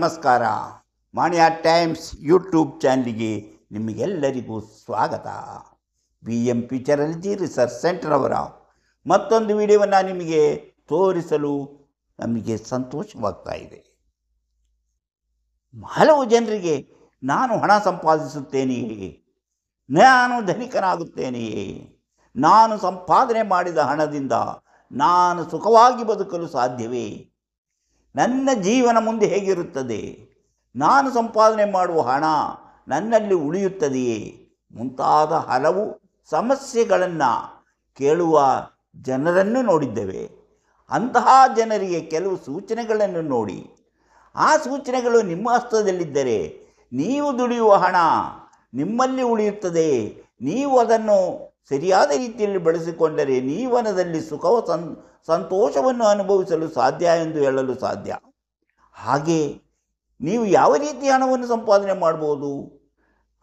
ನಮಸ್ಕಾರ. ಮಾಣಿಯಾ times YouTube ಚಾನಲ್ಗೆ ನಿಮಗೆಲ್ಲರಿಗೂ ಸ್ವಾಗತ. BM ಪಿಕ್ಚರಾಲಜಿ ರಿಸರ್ಚ್ ಸೆಂಟರ್ ಅವರ ಮತ್ತೊಂದು ವಿಡಿಯೋವನ್ನು ನಿಮಗೆ ತೋರಿಸಲು ನಮಗೆ ಸಂತೋಷವಾಗ್ತಾ ಇದೆ. ಹಲವು ಜನರಿಗೆ ನಾನು ಹಣ ಸಂಪಾದಿಸುತ್ತೇನೆಯೇ, ನಾನು ಧನಿಕನಾಗುತ್ತೇನೆಯೇ, ನಾನು ಸಂಪಾದನೆ ಮಾಡಿದ ಹಣದಿಂದ ನಾನು ಸುಖವಾಗಿ ಬದುಕಲು ಸಾಧ್ಯವೇ, ನನ್ನ ಜೀವನ ಮುಂದೆ ಹೇಗಿರುತ್ತದೆ, ನಾನು ಸಂಪಾದನೆ ಮಾಡುವ ಹಣ ನನ್ನಲ್ಲಿ ಉಳಿಯುತ್ತದೆಯೇ ಮುಂತಾದ ಹಲವು ಸಮಸ್ಯೆಗಳನ್ನು ಕೇಳುವ ಜನರನ್ನು ನೋಡಿದ್ದೇವೆ. ಅಂತಹ ಜನರಿಗೆ ಕೆಲವು ಸೂಚನೆಗಳನ್ನು ನೋಡಿ, ಆ ಸೂಚನೆಗಳು ನಿಮ್ಮ ಹಸ್ತದಲ್ಲಿದ್ದರೆ ನೀವು ದುಡಿಯುವ ಹಣ ನಿಮ್ಮಲ್ಲಿ ಉಳಿಯುತ್ತದೆ. ನೀವು ಅದನ್ನು ಸರಿಯಾದ ರೀತಿಯಲ್ಲಿ ಬಳಸಿಕೊಂಡರೆ ಜೀವನದಲ್ಲಿ ಸಂತೋಷವನ್ನು ಅನುಭವಿಸಲು ಸಾಧ್ಯ ಎಂದು ಹೇಳಲು ಸಾಧ್ಯ. ಹಾಗೆ ನೀವು ಯಾವ ರೀತಿ ಹಣವನ್ನು ಸಂಪಾದನೆ ಮಾಡ್ಬೋದು,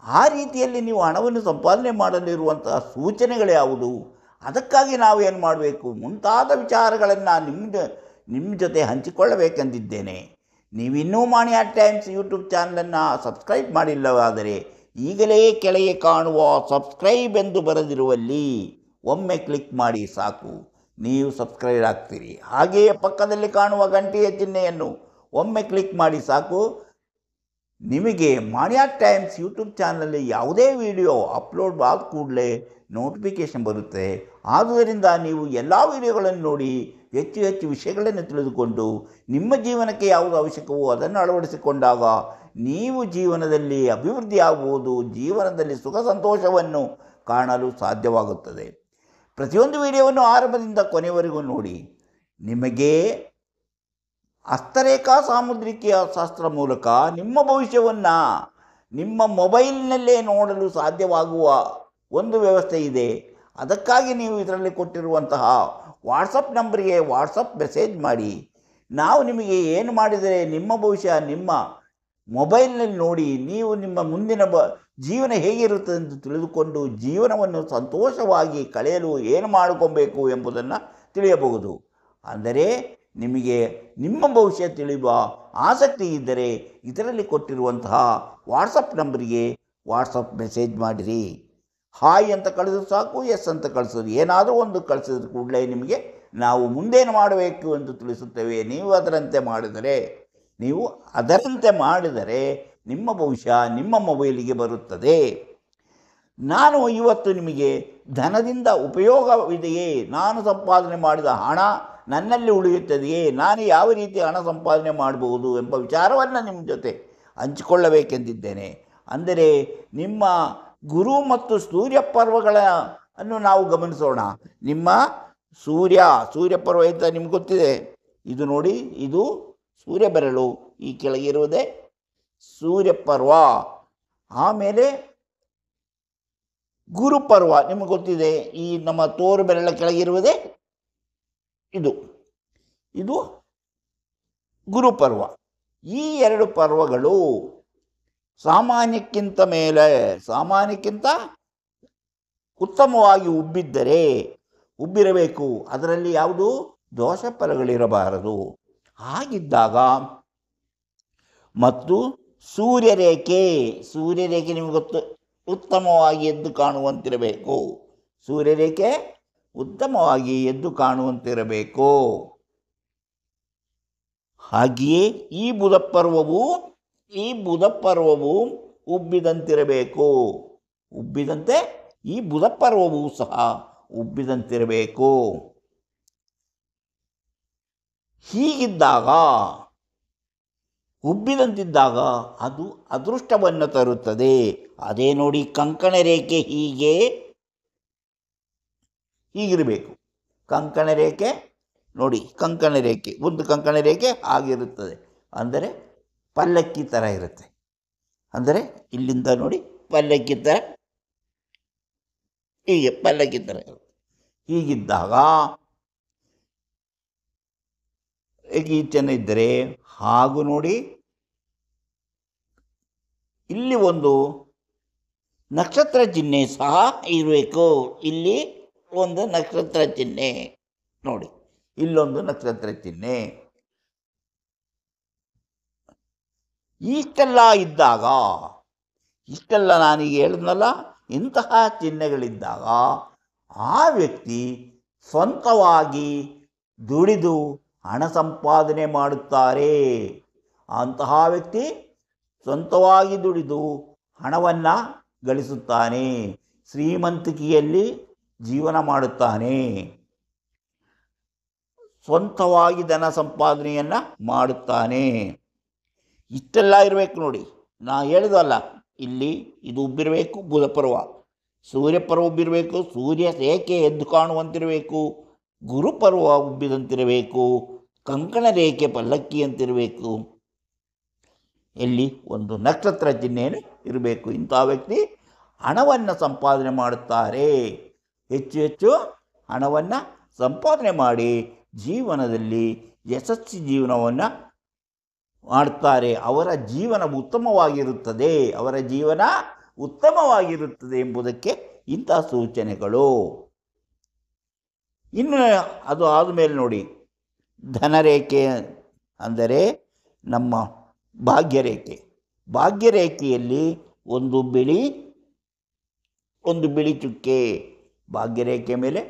ಆ ರೀತಿಯಲ್ಲಿ ನೀವು ಹಣವನ್ನು ಸಂಪಾದನೆ ಮಾಡಲಿರುವಂತಹ ಸೂಚನೆಗಳು ಯಾವುದು, ಅದಕ್ಕಾಗಿ ನಾವು ಏನು ಮಾಡಬೇಕು ಮುಂತಾದ ವಿಚಾರಗಳನ್ನು ನಿಮ್ಮ ಜೊತೆ ಹಂಚಿಕೊಳ್ಳಬೇಕೆಂದಿದ್ದೇನೆ. ನೀವಿನ್ನೂ ಮಾಣಿಯಾ ಟೈಮ್ಸ್ ಯೂಟ್ಯೂಬ್ ಚಾನಲನ್ನು ಸಬ್ಸ್ಕ್ರೈಬ್ ಮಾಡಿಲ್ಲವಾದರೆ ಈಗಲೇ ಕೆಳಗೆ ಕಾಣುವ ಸಬ್ಸ್ಕ್ರೈಬ್ ಎಂದು ಬರೆದಿರುವಲ್ಲಿ ಒಮ್ಮೆ ಕ್ಲಿಕ್ ಮಾಡಿ ಸಾಕು, ನೀವು ಸಬ್ಸ್ಕ್ರೈಬ್ ಆಗ್ತೀರಿ. ಹಾಗೆಯೇ ಪಕ್ಕದಲ್ಲಿ ಕಾಣುವ ಗಂಟೆಯ ಚಿಹ್ನೆಯನ್ನು ಒಮ್ಮೆ ಕ್ಲಿಕ್ ಮಾಡಿ ಸಾಕು, ನಿಮಗೆ ಮಾಣಿಯಾ ಟೈಮ್ಸ್ ಯೂಟ್ಯೂಬ್ ಚಾನಲಲ್ಲಿ ಯಾವುದೇ ವಿಡಿಯೋ ಅಪ್ಲೋಡ್ ಆದ ಕೂಡಲೇ ನೋಟಿಫಿಕೇಷನ್ ಬರುತ್ತೆ. ಆದುದರಿಂದ ನೀವು ಎಲ್ಲ ವಿಡಿಯೋಗಳನ್ನು ನೋಡಿ ಹೆಚ್ಚು ಹೆಚ್ಚು ವಿಷಯಗಳನ್ನು ತಿಳಿದುಕೊಂಡು ನಿಮ್ಮ ಜೀವನಕ್ಕೆ ಯಾವುದು ಅವಶ್ಯಕವೋ ಅದನ್ನು ಅಳವಡಿಸಿಕೊಂಡಾಗ ನೀವು ಜೀವನದಲ್ಲಿ ಅಭಿವೃದ್ಧಿ ಆಗುವುದು, ಜೀವನದಲ್ಲಿ ಸುಖ ಸಂತೋಷವನ್ನು ಕಾಣಲು ಸಾಧ್ಯವಾಗುತ್ತದೆ. ಪ್ರತಿಯೊಂದು ವಿಡಿಯೋವನ್ನು ಆರಂಭದಿಂದ ಕೊನೆಯವರೆಗೂ ನೋಡಿ. ನಿಮಗೆ ಹಸ್ತರೇಖಾ ಸಾಮುದ್ರಿಕೆಯ ಶಾಸ್ತ್ರ ಮೂಲಕ ನಿಮ್ಮ ಭವಿಷ್ಯವನ್ನು ನಿಮ್ಮ ಮೊಬೈಲ್ನಲ್ಲೇ ನೋಡಲು ಸಾಧ್ಯವಾಗುವ ಒಂದು ವ್ಯವಸ್ಥೆ ಇದೆ. ಅದಕ್ಕಾಗಿ ನೀವು ಇದರಲ್ಲಿ ಕೊಟ್ಟಿರುವಂತಹ ವಾಟ್ಸಪ್ ನಂಬರಿಗೆ ವಾಟ್ಸಪ್ ಮೆಸೇಜ್ ಮಾಡಿ. ನಾವು ನಿಮಗೆ ಏನು ಮಾಡಿದರೆ ನಿಮ್ಮ ಭವಿಷ್ಯ ನಿಮ್ಮ ಮೊಬೈಲ್ನಲ್ಲಿ ನೋಡಿ ನೀವು ನಿಮ್ಮ ಮುಂದಿನ ಜೀವನ ಹೇಗಿರುತ್ತದೆ ಎಂದು ತಿಳಿದುಕೊಂಡು ಜೀವನವನ್ನು ಸಂತೋಷವಾಗಿ ಕಳೆಯಲು ಏನು ಮಾಡಿಕೊಬೇಕು ಎಂಬುದನ್ನು ತಿಳಿಯಬಹುದು. ಅಂದರೆ ನಿಮಗೆ ನಿಮ್ಮ ಭವಿಷ್ಯ ತಿಳಿಯುವ ಆಸಕ್ತಿ ಇದ್ದರೆ ಇದರಲ್ಲಿ ಕೊಟ್ಟಿರುವಂತಹ ವಾಟ್ಸಪ್ ನಂಬರಿಗೆ ವಾಟ್ಸಪ್ ಮೆಸೇಜ್ ಮಾಡಿರಿ. ಹಾಯ್ ಅಂತ ಕಳಿಸಿದ್ರು ಸಾಕು, ಎಸ್ ಅಂತ ಕಳಿಸೋದು, ಏನಾದರೂ ಒಂದು ಕಳಿಸಿದ ಕೂಡಲೇ ನಿಮಗೆ ನಾವು ಮುಂದೇನು ಮಾಡಬೇಕು ಎಂದು ತಿಳಿಸುತ್ತೇವೆ. ನೀವು ಅದರಂತೆ ಮಾಡಿದರೆ ನಿಮ್ಮ ಭವಿಷ್ಯ ನಿಮ್ಮ ಮೊಬೈಲಿಗೆ ಬರುತ್ತದೆ. ನಾನು ಇವತ್ತು ನಿಮಗೆ ಧನದಿಂದ ಉಪಯೋಗವಿದೆಯೇ, ನಾನು ಸಂಪಾದನೆ ಮಾಡಿದ ಹಣ ನನ್ನಲ್ಲಿ ಉಳಿಯುತ್ತದೆಯೇ, ನಾನು ಯಾವ ರೀತಿ ಹಣ ಸಂಪಾದನೆ ಮಾಡಬಹುದು ಎಂಬ ವಿಚಾರವನ್ನು ನಿಮ್ಮ ಜೊತೆ ಹಂಚಿಕೊಳ್ಳಬೇಕೆಂದಿದ್ದೇನೆ. ಅಂದರೆ ನಿಮ್ಮ ಗುರು ಮತ್ತು ಸೂರ್ಯ ಪರ್ವಗಳನ್ನು ನಾವು ಗಮನಿಸೋಣ. ನಿಮ್ಮ ಸೂರ್ಯ ಪರ್ವ ಅಂತ ನಿಮ್ಗೆ ಗೊತ್ತಿದೆ. ಇದು ನೋಡಿ, ಇದು ಸೂರ್ಯ ಬೆರಳು, ಈ ಕೆಳಗಿರುವುದೇ ಸೂರ್ಯ ಪರ್ವ. ಆಮೇಲೆ ಗುರುಪರ್ವ ನಿಮಗೆ ಗೊತ್ತಿದೆ, ಈ ನಮ್ಮ ತೋರು ಬೆರಳ ಕೆಳಗಿರುವುದೇ ಇದು ಗುರುಪರ್ವ. ಈ ಎರಡು ಪರ್ವಗಳು ಸಾಮಾನ್ಯಕ್ಕಿಂತ ಉತ್ತಮವಾಗಿ ಉಬ್ಬಿರಬೇಕು. ಅದರಲ್ಲಿ ಯಾವುದು ದೋಷ ಫಲಗಳಿರಬಾರದು. ಹಾಗಿದ್ದಾಗ ಮತ್ತು ಸೂರ್ಯರೇಖೆ ನಿಮಗೆ ಗೊತ್ತು, ಉತ್ತಮವಾಗಿ ಎದ್ದು ಕಾಣುವಂತಿರಬೇಕು. ಸೂರ್ಯರೇಖೆ ಉತ್ತಮವಾಗಿ ಎದ್ದು ಕಾಣುವಂತಿರಬೇಕು. ಹಾಗೆಯೇ ಈ ಬುಧ ಪರ್ವವು ಉಬ್ಬಿದಂತಿರಬೇಕು. ಈ ಬುಧ ಪರ್ವವು ಸಹ ಉಬ್ಬಿದಂತಿರಬೇಕು. ಉಬ್ಬಿದಂತಿದ್ದಾಗ ಅದು ಅದೃಷ್ಟವನ್ನು ತರುತ್ತದೆ. ಅದೇ ನೋಡಿ, ಕಂಕಣ ರೇಖೆ ಹೀಗಿರಬೇಕು. ಕಂಕಣ ರೇಖೆ ನೋಡಿ, ಒಂದು ಕಂಕಣ ರೇಖೆ ಆಗಿರುತ್ತದೆ. ಅಂದರೆ ಪಲ್ಲಕ್ಕಿ ಥರ ಇರುತ್ತೆ. ಅಂದರೆ ಇಲ್ಲಿಂದ ನೋಡಿ ಪಲ್ಲಕ್ಕಿ ಥರ ಇರುತ್ತೆ. ಹೀಗಿದ್ದಾಗ ಈಚೆನಿದ್ದರೆ ಹಾಗೂ ನೋಡಿ, ಇಲ್ಲಿ ಒಂದು ನಕ್ಷತ್ರ ಚಿಹ್ನೆ ಸಹ ಇರಬೇಕು. ಇಲ್ಲಿ ಒಂದು ನಕ್ಷತ್ರ ಚಿಹ್ನೆ ನೋಡಿ, ಇಲ್ಲೊಂದು ನಕ್ಷತ್ರ ಚಿಹ್ನೆ. ಇಷ್ಟೆಲ್ಲ ಇದ್ದಾಗ, ಇಷ್ಟೆಲ್ಲ ನಾನೀಗ ಹೇಳಿದ್ನಲ್ಲ, ಇಂತಹ ಚಿಹ್ನೆಗಳಿದ್ದಾಗ ಆ ವ್ಯಕ್ತಿ ಸ್ವಂತವಾಗಿ ದುಡಿದು ಹಣ ಸಂಪಾದನೆ ಮಾಡುತ್ತಾರೆ. ಅಂತಹ ವ್ಯಕ್ತಿ ಸ್ವಂತವಾಗಿ ದುಡಿದು ಹಣವನ್ನು ಗಳಿಸುತ್ತಾನೆ, ಶ್ರೀಮಂತಿಕೆಯಲ್ಲಿ ಜೀವನ ಮಾಡುತ್ತಾನೆ, ಸ್ವಂತವಾಗಿ ಧನ ಸಂಪಾದನೆಯನ್ನು ಮಾಡುತ್ತಾನೆ. ಇಷ್ಟೆಲ್ಲ ಇರಬೇಕು ನೋಡಿ. ನಾ ಹೇಳಿದಲ್ಲ, ಇಲ್ಲಿ ಇದು ಉಬ್ಬಿರಬೇಕು, ಬುಧ ಪರ್ವ, ಸೂರ್ಯಪರ್ವ ಉಬ್ಬಿರಬೇಕು, ಸೂರ್ಯ ರೇಖೆ ಎದ್ದು ಕಾಣುವಂತಿರಬೇಕು, ಗುರುಪರ್ವ ಉಬ್ಬಿದಂತಿರಬೇಕು, ಕಂಕಣ ರೇಖೆ ಪಲ್ಲಕ್ಕಿ ಅಂತಿರಬೇಕು, ಎಲ್ಲಿ ಒಂದು ನಕ್ಷತ್ರ ಚಿಹ್ನೆಯನ್ನು ಇರಬೇಕು. ಇಂಥ ವ್ಯಕ್ತಿ ಹಣವನ್ನು ಸಂಪಾದನೆ ಮಾಡುತ್ತಾರೆ. ಹೆಚ್ಚು ಹೆಚ್ಚು ಹಣವನ್ನು ಸಂಪಾದನೆ ಮಾಡಿ ಜೀವನದಲ್ಲಿ ಯಶಸ್ವಿ ಜೀವನವನ್ನು ಮಾಡ್ತಾರೆ. ಅವರ ಜೀವನ ಉತ್ತಮವಾಗಿರುತ್ತದೆ, ಅವರ ಜೀವನ ಉತ್ತಮವಾಗಿರುತ್ತದೆ ಎಂಬುದಕ್ಕೆ ಇಂಥ ಸೂಚನೆಗಳು. ಇನ್ನು ಅದು ಆದಮೇಲೆ ನೋಡಿ, ಧನರೇಖೆ ಅಂದರೆ ನಮ್ಮ ಭಾಗ್ಯರೇಖೆ. ಭಾಗ್ಯರೇಖೆಯಲ್ಲಿ ಒಂದು ಬಿಳಿ ಚುಕ್ಕೆ, ಭಾಗ್ಯರೇಖೆ ಮೇಲೆ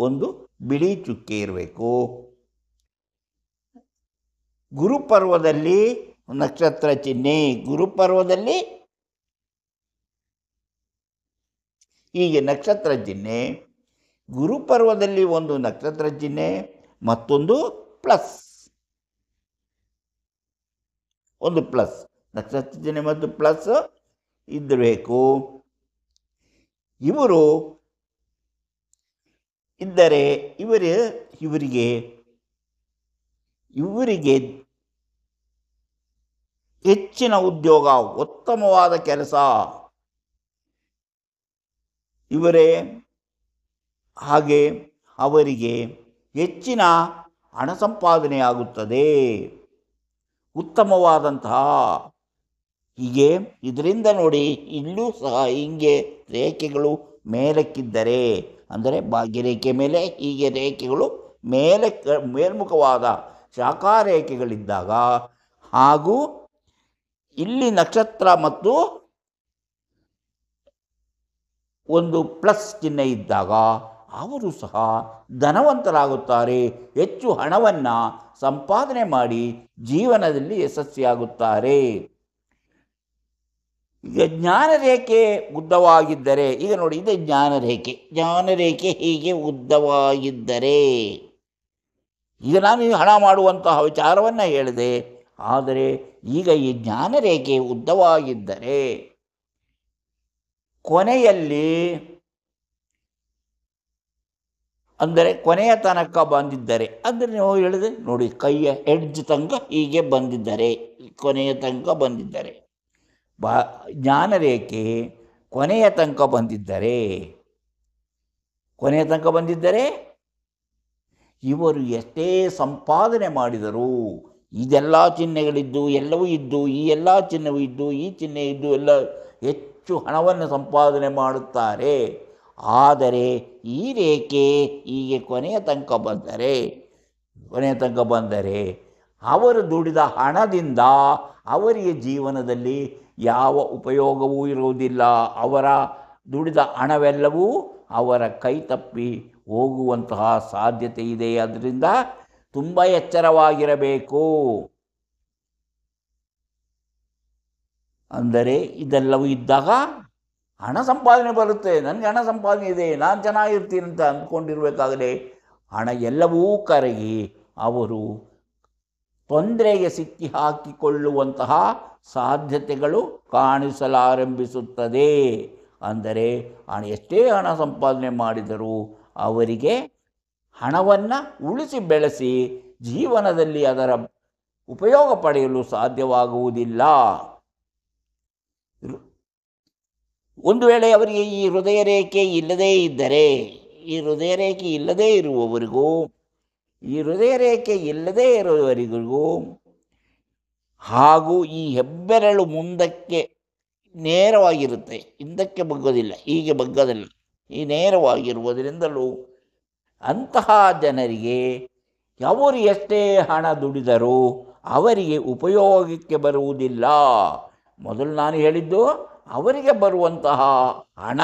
ಒಂದು ಬಿಳಿ ಚುಕ್ಕೆ ಇರಬೇಕು. ಗುರುಪರ್ವದಲ್ಲಿ ನಕ್ಷತ್ರ ಚಿಹ್ನೆ, ಗುರುಪರ್ವದಲ್ಲಿ ಹೀಗೆ ನಕ್ಷತ್ರ ಚಿಹ್ನೆ, ಗುರುಪರ್ವದಲ್ಲಿ ಒಂದು ನಕ್ಷತ್ರ ಚಿಹ್ನೆ, ಮತ್ತೊಂದು ಪ್ಲಸ್, ಒಂದು ಪ್ಲಸ್, ನಕ್ಷತ್ರ ಚಿಹ್ನೆ ಮತ್ತು ಪ್ಲಸ್ ಇದ್ದಿರಬೇಕು. ಇವರು ಇದ್ದರೆ ಇವರಿಗೆ ಹೆಚ್ಚಿನ ಉದ್ಯೋಗ, ಉತ್ತಮವಾದ ಕೆಲಸ ಇವರೇ. ಹಾಗೆ ಅವರಿಗೆ ಹೆಚ್ಚಿನ ಹಣ ಸಂಪಾದನೆಯಾಗುತ್ತದೆ, ಉತ್ತಮವಾದಂತಹ. ಹೀಗೆ ಇದರಿಂದ ನೋಡಿ, ಇಲ್ಲೂ ಸಹ ಹಿಂಗೆ ರೇಖೆಗಳು ಮೇಲಕ್ಕಿದ್ದರೆ, ಅಂದರೆ ಭಾಗ್ಯರೇಖೆ ಮೇಲೆ ಹೀಗೆ ರೇಖೆಗಳು ಮೇಲ್ಮುಖವಾದ ಶಾಖಾರೇಖೆಗಳಿದ್ದಾಗ, ಹಾಗೂ ಇಲ್ಲಿ ನಕ್ಷತ್ರ ಮತ್ತು ಒಂದು ಪ್ಲಸ್ ಚಿಹ್ನೆ ಇದ್ದಾಗ ಅವರು ಸಹ ಧನವಂತರಾಗುತ್ತಾರೆ, ಹೆಚ್ಚು ಹಣವನ್ನು ಸಂಪಾದನೆ ಮಾಡಿ ಜೀವನದಲ್ಲಿ ಯಶಸ್ವಿಯಾಗುತ್ತಾರೆ. ಈಗ ಜ್ಞಾನರೇಖೆ ಉದ್ದವಾಗಿದ್ದರೆ, ಈಗ ನೋಡಿ, ಇದು ಜ್ಞಾನರೇಖೆ ಹೀಗೆ ಉದ್ದವಾಗಿದ್ದರೆ, ಈಗ ನಾನು ಹಣ ಮಾಡುವಂತಹ ವಿಚಾರವನ್ನು ಹೇಳಿದೆ. ಆದರೆ ಈಗ ಈ ಜ್ಞಾನರೇಖೆ ಉದ್ದವಾಗಿದ್ದರೆ, ಕೊನೆಯಲ್ಲಿ ಅಂದರೆ ಕೊನೆಯ ತನಕ ಬಂದಿದ್ದರೆ, ಅಂದರೆ ನೀವು ಹೇಳಿದೆ ನೋಡಿ, ಕೈಯ ಎಡ್ಜ್ ತನಕ ಹೀಗೆ ಬಂದಿದ್ದರೆ, ಕೊನೆಯ ತನಕ ಬಂದಿದ್ದರೆ, ಜ್ಞಾನರೇಖೆ ಕೊನೆಯ ತನಕ ಬಂದಿದ್ದರೆ ಇವರು ಎಷ್ಟೇ ಸಂಪಾದನೆ ಮಾಡಿದರೂ, ಇದೆಲ್ಲ ಚಿಹ್ನೆಗಳಿದ್ದು, ಎಲ್ಲವೂ ಇದ್ದು, ಈ ಎಲ್ಲ ಚಿಹ್ನೆವೂ ಇದ್ದು, ಈ ಚಿಹ್ನೆ ಇದ್ದು, ಎಲ್ಲ ಹೆಚ್ಚು ಹಣವನ್ನು ಸಂಪಾದನೆ ಮಾಡುತ್ತಾರೆ. ಆದರೆ ಈ ರೇಖೆ ಹೀಗೆ ಕೊನೆಯ ತನಕ ಬಂದರೆ ಅವರು ದುಡಿದ ಹಣದಿಂದ ಅವರಿಗೆ ಜೀವನದಲ್ಲಿ ಯಾವ ಉಪಯೋಗವೂ ಇರುವುದಿಲ್ಲ. ಅವರ ದುಡಿದ ಹಣವೆಲ್ಲವೂ ಅವರ ಕೈ ತಪ್ಪಿ ಹೋಗುವಂತಹ ಸಾಧ್ಯತೆ ಇದೆ. ಅದರಿಂದ ತುಂಬ ಎಚ್ಚರವಾಗಿರಬೇಕು. ಅಂದರೆ ಇದೆಲ್ಲವೂ ಇದ್ದಾಗ ಹಣ ಸಂಪಾದನೆ ಬರುತ್ತೆ, ನನಗೆ ಹಣ ಸಂಪಾದನೆ ಇದೆ, ನಾನು ಚೆನ್ನಾಗಿರ್ತೀನಿ ಅಂತ ಅಂದ್ಕೊಂಡಿರಬೇಕಾಗಲೇ ಹಣ ಎಲ್ಲವೂ ಕರಗಿ ಅವರು ತೊಂದರೆಗೆ ಸಿಕ್ಕಿ ಹಾಕಿಕೊಳ್ಳುವಂತಹ ಸಾಧ್ಯತೆಗಳು ಕಾಣಿಸಲಾರಂಭಿಸುತ್ತದೆ. ಅಂದರೆ ಎಷ್ಟೇ ಹಣ ಸಂಪಾದನೆ ಮಾಡಿದರೂ ಅವರಿಗೆ ಹಣವನ್ನು ಉಳಿಸಿ ಬೆಳೆಸಿ ಜೀವನದಲ್ಲಿ ಅದರ ಉಪಯೋಗ ಪಡೆಯಲು ಸಾಧ್ಯವಾಗುವುದಿಲ್ಲ. ಒಂದು ವೇಳೆ ಅವರಿಗೆ ಈ ಹೃದಯ ರೇಖೆ ಇಲ್ಲದೇ ಇದ್ದರೆ, ಈ ಹೃದಯ ರೇಖೆ ಇಲ್ಲದೇ ಇರುವವರಿಗೂ ಹಾಗೂ ಈ ಹೆಬ್ಬೆರಳು ಮುಂದಕ್ಕೆ ನೇರವಾಗಿರುತ್ತೆ, ಹಿಂದಕ್ಕೆ ಬಗ್ಗೋದಿಲ್ಲ, ಹೀಗೆ ಬಗ್ಗೋದಿಲ್ಲ, ಈ ನೇರವಾಗಿರುವುದರಿಂದಲೂ ಅಂತಹ ಜನರಿಗೆ ಅವರು ಎಷ್ಟೇ ಹಣ ದುಡಿದರೂ ಅವರಿಗೆ ಉಪಯೋಗಕ್ಕೆ ಬರುವುದಿಲ್ಲ. ಮೊದಲು ನಾನು ಹೇಳಿದ್ದು ಅವರಿಗೆ ಬರುವಂತಹ ಹಣ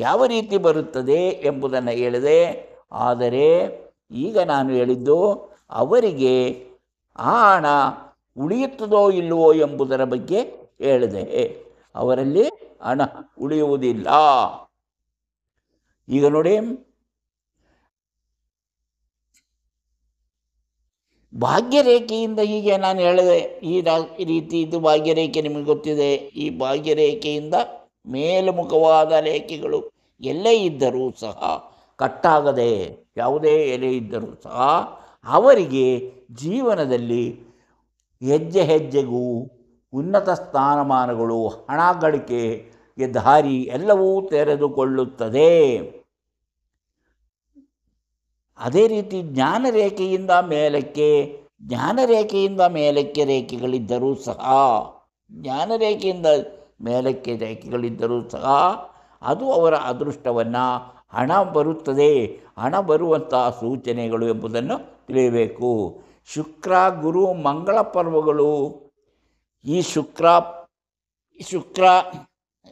ಯಾವ ರೀತಿ ಬರುತ್ತದೆ ಎಂಬುದನ್ನು ಹೇಳಿದೆ. ಆದರೆ ಈಗ ನಾನು ಹೇಳಿದ್ದು ಅವರಿಗೆ ಆ ಹಣ ಉಳಿಯುತ್ತದೋ ಇಲ್ಲವೋ ಎಂಬುದರ ಬಗ್ಗೆ ಹೇಳಿದೆ. ಅವರಲ್ಲಿ ಹಣ ಉಳಿಯುವುದಿಲ್ಲ. ಈಗ ನೋಡಿ, ಭಾಗ್ಯರೇಖೆಯಿಂದ ಹೀಗೆ ನಾನು ಹೇಳಿದೆ, ಈ ರೀತಿ ಇದು ಭಾಗ್ಯರೇಖೆ ನಿಮಗೆ ಗೊತ್ತಿದೆ. ಈ ಭಾಗ್ಯರೇಖೆಯಿಂದ ಮೇಲ್ಮುಖವಾದ ರೇಖೆಗಳು ಎಲ್ಲೇ ಇದ್ದರೂ ಸಹ ಕಟ್ಟಾಗದೆ ಯಾವುದೇ ಎಲೆ ಇದ್ದರೂ ಸಹ ಅವರಿಗೆ ಜೀವನದಲ್ಲಿ ಹೆಜ್ಜೆ ಹೆಜ್ಜೆಗೂ ಉನ್ನತ ಸ್ಥಾನಮಾನಗಳು, ಹಣ ಗಳಿಕೆಗೆ ದಾರಿ ಎಲ್ಲವೂ ತೆರೆದುಕೊಳ್ಳುತ್ತದೆ. ಅದೇ ರೀತಿ ಜ್ಞಾನರೇಖೆಯಿಂದ ಮೇಲಕ್ಕೆ ರೇಖೆಗಳಿದ್ದರೂ ಸಹ ಅದು ಅವರ ಅದೃಷ್ಟವನ್ನು ಹಣ ಬರುತ್ತದೆ, ಹಣ ಬರುವಂತಹ ಸೂಚನೆಗಳು ಎಂಬುದನ್ನು ತಿಳಿಯಬೇಕು. ಶುಕ್ರ ಗುರು ಮಂಗಳ ಪರ್ವಗಳು, ಈ ಶುಕ್ರ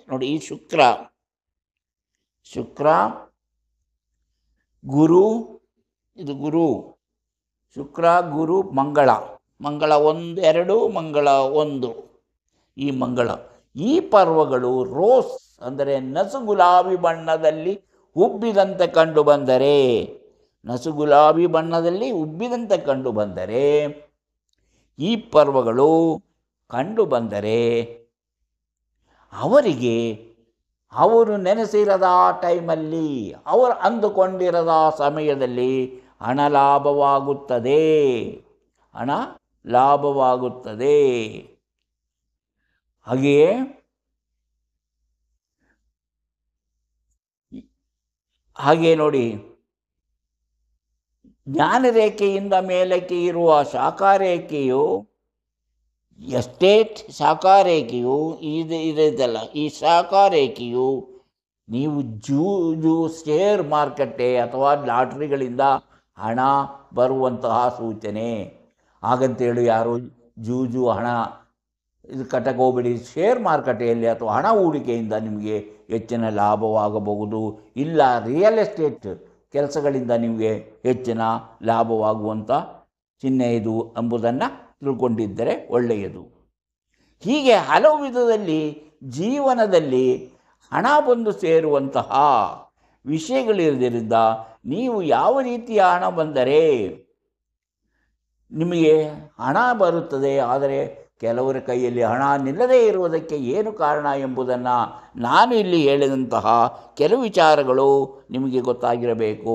ನೋಡಿ, ಈ ಶುಕ್ರ ಗುರು, ಇದು ಗುರು, ಶುಕ್ರ ಗುರು ಮಂಗಳ 1 2 ಮಂಗಳ 1, ಈ ಪರ್ವಗಳು ರೋಸ್ ಅಂದರೆ ನಸುಗುಲಾಬಿ ಬಣ್ಣದಲ್ಲಿ ಉಬ್ಬಿದಂತೆ ಕಂಡು ಬಂದರೆ ಈ ಪರ್ವಗಳು ಕಂಡು ಬಂದರೆ ಅವರಿಗೆ ಅವರು ನೆನೆಸಿರದ ಟೈಮಲ್ಲಿ, ಅವರು ಅಂದುಕೊಂಡಿರದ ಸಮಯದಲ್ಲಿ ಹಣ ಲಾಭವಾಗುತ್ತದೆ. ಹಾಗೆ ನೋಡಿ, ಜ್ಞಾನರೇಖೆಯಿಂದ ಮೇಲಕ್ಕೆ ಇರುವ ಶಾಖಾರೇಖೆಯು, ಎಸ್ಟೇಟ್ ಶಾಖಾರೇಖೆಯು ಇದೆಲ್ಲ, ಈ ಶಾಖಾರೇಖೆಯು ನೀವು ಜೂಜು, ಶೇರ್ ಮಾರುಕಟ್ಟೆ ಅಥವಾ ಲಾಟ್ರಿಗಳಿಂದ ಹಣ ಬರುವಂತಹ ಸೂಚನೆ. ಹಾಗಂತೇಳಿ ಯಾರು ಜೂಜು ಹಣ ಇದು ಕಟ್ಟಕ್ಕೆ ಹೋಗಬೇಡಿ. ಶೇರ್ ಮಾರುಕಟ್ಟೆಯಲ್ಲಿ ಅಥವಾ ಹಣ ಹೂಡಿಕೆಯಿಂದ ನಿಮಗೆ ಹೆಚ್ಚಿನ ಲಾಭವಾಗಬಹುದು. ಇಲ್ಲ, ರಿಯಲ್ ಎಸ್ಟೇಟ್ ಕೆಲಸಗಳಿಂದ ನಿಮಗೆ ಹೆಚ್ಚಿನ ಲಾಭವಾಗುವಂಥ ಚಿಹ್ನೆ ಇದು ಎಂಬುದನ್ನು ತಿಳ್ಕೊಂಡಿದ್ದರೆ ಒಳ್ಳೆಯದು. ಹೀಗೆ ಹಲವು ವಿಧದಲ್ಲಿ ಜೀವನದಲ್ಲಿ ಹಣ ಬಂದು ಸೇರುವಂತಹ ವಿಷಯಗಳಿರೋದ್ರಿಂದ ನೀವು ಯಾವ ರೀತಿಯ ಹಣ ಬಂದರೆ ನಿಮಗೆ ಹಣ ಬರುತ್ತದೆ, ಆದರೆ ಕೆಲವರ ಕೈಯಲ್ಲಿ ಹಣ ನಿಲ್ಲದೇ ಇರುವುದಕ್ಕೆ ಏನು ಕಾರಣ ಎಂಬುದನ್ನು ನಾನು ಇಲ್ಲಿ ಹೇಳಿದಂತಹ ಕೆಲವು ವಿಚಾರಗಳು ನಿಮಗೆ ಗೊತ್ತಾಗಿರಬೇಕು.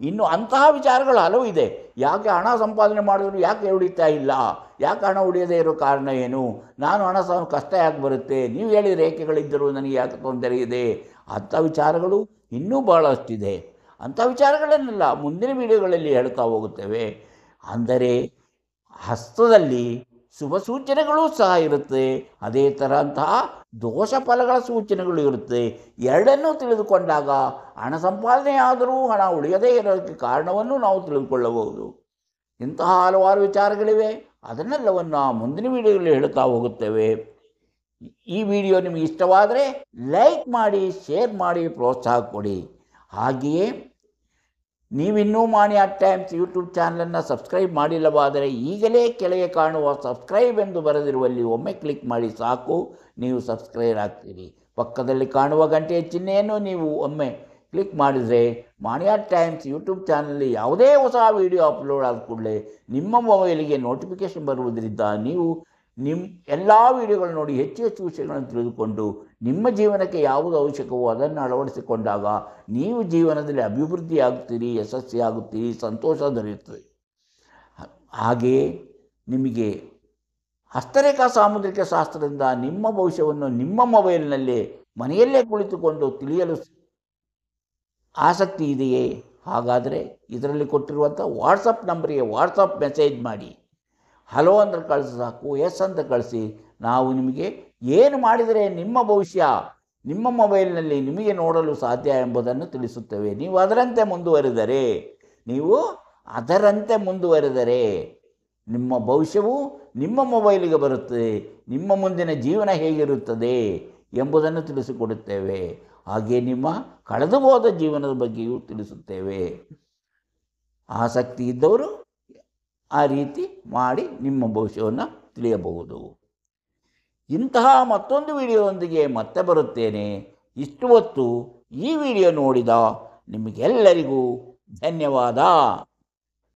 ಇನ್ನು ಅಂತಹ ವಿಚಾರಗಳು ಹಲವು ಇದೆ. ಯಾಕೆ ಹಣ ಸಂಪಾದನೆ ಮಾಡಿದ್ರು ಯಾಕೆ ಉಳಿತಾ ಇಲ್ಲ, ಯಾಕೆ ಹಣ ಉಳಿಯದೇ ಇರೋ ಕಾರಣ ಏನು, ನಾನು ಹಣ ಕಷ್ಟ ಯಾಕೆ ಬರುತ್ತೆ, ನೀವು ಹೇಳಿ ರೇಖೆಗಳಿದ್ದರೂ ನನಗೆ ಯಾಕೆ ತೊಂದರೆ ಇದೆ, ಅಂಥ ವಿಚಾರಗಳು ಇನ್ನೂ ಭಾಳಷ್ಟಿದೆ. ಅಂಥ ವಿಚಾರಗಳನ್ನೆಲ್ಲ ಮುಂದಿನ ವಿಡಿಯೋಗಳಲ್ಲಿ ಹೇಳ್ತಾ ಹೋಗುತ್ತೇವೆ. ಅಂದರೆ ಹಸ್ತದಲ್ಲಿ ಶುಭ ಸೂಚನೆಗಳೂ ಸಹ ಇರುತ್ತೆ, ಅದೇ ಥರ ಅಂತಹ ದೋಷ ಫಲಗಳ ಸೂಚನೆಗಳು ಇರುತ್ತೆ. ಎರಡನ್ನೂ ತಿಳಿದುಕೊಂಡಾಗ ಹಣ ಸಂಪಾದನೆ ಆದರೂ ಹಣ ಉಳಿಯದೇ ಇರೋದಕ್ಕೆ ಕಾರಣವನ್ನು ನಾವು ತಿಳಿದುಕೊಳ್ಳಬಹುದು. ಇಂತಹ ಹಲವಾರು ವಿಚಾರಗಳಿವೆ. ಅದನ್ನೆಲ್ಲವನ್ನು ಮುಂದಿನ ವಿಡಿಯೋಗಳಲ್ಲಿ ಹೇಳ್ತಾ ಹೋಗುತ್ತೇವೆ. ಈ ವಿಡಿಯೋ ನಿಮಗೆ ಇಷ್ಟವಾದರೆ ಲೈಕ್ ಮಾಡಿ, ಶೇರ್ ಮಾಡಿ, ಪ್ರೋತ್ಸಾಹ ಕೊಡಿ. ಹಾಗೆಯೇ ನೀವಿನ್ನೂ ಮಾಣಿ ಅಟ್ ಟೈಮ್ಸ್ ಯೂಟ್ಯೂಬ್ ಚಾನಲನ್ನು ಸಬ್ಸ್ಕ್ರೈಬ್ ಮಾಡಿಲ್ಲವಾದರೆ ಈಗಲೇ ಕೆಳಗೆ ಕಾಣುವ ಸಬ್ಸ್ಕ್ರೈಬ್ ಎಂದು ಬರೆದಿರುವಲ್ಲಿ ಒಮ್ಮೆ ಕ್ಲಿಕ್ ಮಾಡಿ ಸಾಕು, ನೀವು ಸಬ್ಸ್ಕ್ರೈಬ್ ಆಗ್ತೀರಿ. ಪಕ್ಕದಲ್ಲಿ ಕಾಣುವ ಗಂಟೆಯ ಚಿಹ್ನೆಯನ್ನು ನೀವು ಒಮ್ಮೆ ಕ್ಲಿಕ್ ಮಾಡಿದರೆ ಮಾಣಿ ಅಟ್ ಟೈಮ್ಸ್ ಯೂಟ್ಯೂಬ್ ಚಾನಲಲ್ಲಿ ಯಾವುದೇ ಹೊಸ ವಿಡಿಯೋ ಅಪ್ಲೋಡ್ ಆದ ಕೂಡಲೇ ನಿಮ್ಮ ಮೊಬೈಲಿಗೆ ನೋಟಿಫಿಕೇಷನ್ ಬರುವುದರಿಂದ ನೀವು ಎಲ್ಲ ವಿಡಿಯೋಗಳು ನೋಡಿ ಹೆಚ್ಚು ವಿಷಯಗಳನ್ನು ತಿಳಿದುಕೊಂಡು ನಿಮ್ಮ ಜೀವನಕ್ಕೆ ಯಾವುದು ಅವಶ್ಯಕವೋ ಅದನ್ನು ಅಳವಡಿಸಿಕೊಂಡಾಗ ನೀವು ಜೀವನದಲ್ಲಿ ಅಭಿವೃದ್ಧಿ ಆಗುತ್ತೀರಿ, ಯಶಸ್ವಿಯಾಗುತ್ತೀರಿ, ಸಂತೋಷ ದೊರೆಯುತ್ತದೆ. ಹಾಗೆಯೇ ನಿಮಗೆ ಹಸ್ತರೇಖಾ ಸಾಮುದ್ರಿಕ ಶಾಸ್ತ್ರದಿಂದ ನಿಮ್ಮ ಭವಿಷ್ಯವನ್ನು ನಿಮ್ಮ ಮೊಬೈಲ್ನಲ್ಲಿ ಮನೆಯಲ್ಲೇ ಕುಳಿತುಕೊಂಡು ತಿಳಿಯಲು ಆಸಕ್ತಿ ಇದೆಯೇ? ಹಾಗಾದರೆ ಇದರಲ್ಲಿ ಕೊಟ್ಟಿರುವಂಥ ವಾಟ್ಸಪ್ ನಂಬರಿಗೆ ವಾಟ್ಸಪ್ ಮೆಸೇಜ್ ಮಾಡಿ. ಹಲೋ ಅಂತ ಕಳಿಸಿ ಸಾಕು, ಎಸ್ ಅಂತ ಕಳಿಸಿ. ನಾವು ನಿಮಗೆ ಏನು ಮಾಡಿದರೆ ನಿಮ್ಮ ಭವಿಷ್ಯ ನಿಮ್ಮ ಮೊಬೈಲ್ನಲ್ಲಿ ನಿಮಗೆ ನೋಡಲು ಸಾಧ್ಯ ಎಂಬುದನ್ನು ತಿಳಿಸುತ್ತೇವೆ. ನೀವು ಅದರಂತೆ ಮುಂದುವರೆದರೆ ನಿಮ್ಮ ಭವಿಷ್ಯವು ನಿಮ್ಮ ಮೊಬೈಲಿಗೆ ಬರುತ್ತದೆ. ನಿಮ್ಮ ಮುಂದಿನ ಜೀವನ ಹೇಗಿರುತ್ತದೆ ಎಂಬುದನ್ನು ತಿಳಿಸಿಕೊಡುತ್ತೇವೆ. ಹಾಗೆ ನಿಮ್ಮ ಕಳೆದು ಹೋದ ಜೀವನದ ಬಗ್ಗೆಯೂ ತಿಳಿಸುತ್ತೇವೆ. ಆಸಕ್ತಿ ಇದ್ದವರು ಆ ರೀತಿ ಮಾಡಿ ನಿಮ್ಮ ಭವಿಷ್ಯವನ್ನು ತಿಳಿಯಬಹುದು. ಇಂತಹ ಮತ್ತೊಂದು ವಿಡಿಯೋದೊಂದಿಗೆ ಮತ್ತೆ ಬರುತ್ತೇನೆ. ಇಷ್ಟು ಹೊತ್ತು ಈ ವಿಡಿಯೋ ನೋಡಿದ ನಿಮಗೆಲ್ಲರಿಗೂ ಧನ್ಯವಾದ.